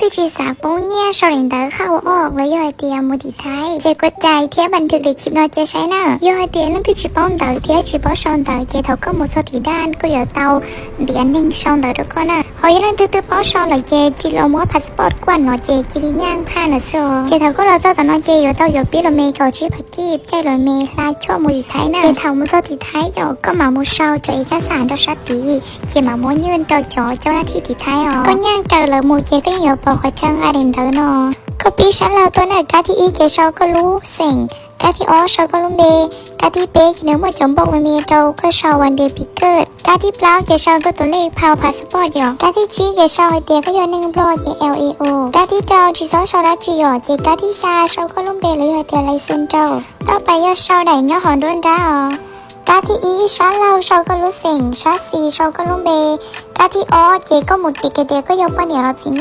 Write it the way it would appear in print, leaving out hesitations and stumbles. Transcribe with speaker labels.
Speaker 1: ที่จีสาโป้เนี่ยชอรินเตอร์เข้าออกแล้วย่อยเตียมูติไทยเจกดใจเทียบันทึกในคลิปนอเจใช้น่ะย่อยเตียนั่นที่จีป้องเตอร์เทียจีป้อชอนเตอร์เจเท่าก็หมดสติด้านก็อย่าเตาเดียนนิ่งชอนเตอร์ทุกคนน่ะหอยนั่นตื้อป้อชอนเลยเจจีเรามัวพาสปอร์ตกวนนอเจจีริย่างผ่านน่ะโซเจเท่าก็เราเจ้าตอนนอเจอยู่เตาอยู่ปีเราเมย์เกาชีพักกีบใจเราเมย์ลายชั่วมูติไทยน่ะเจเท่ามุสติไทยอยู่ก็มามุเชาจเอกสารดอชัดดีเจมาม้วนยืนต่อจ่อเจ้าหน้าที่ติไทยอ๋อก็ย่างเจอเลยมูเจก็ยังอยู่ปอขจังอารินเตอร์นอก็ปีฉันเราตัวเนี่ยกาที่อีเจชอก็รู้สิ่งกาที่อ๋อชอก็ลุงเดกาที่เป๊กเนื้อมาจมบอกมันมีโตก็ชอวันเดย์พิกเกิดกาที่เปล่าเจชอก็ตัวเลขพาวพาสปอร์ตหยอกกาที่จีเจชอไอเตียก็ย้อนหนึ่งบลอเจ LAO กาที่จอจีซอชอราจีหยอเจกาที่ชาชอก็ลุงเดหรือไอเตียไลเซนโตต่อไปยอดชอไหนย่อหอนด้วนด้ากาที่อีชาเราชอก็รู้สิ่งชาซีชอก็ลุงเบกาที่อ๋อเจก็หมุดติกเดียก็ยกปะเนียเราจิน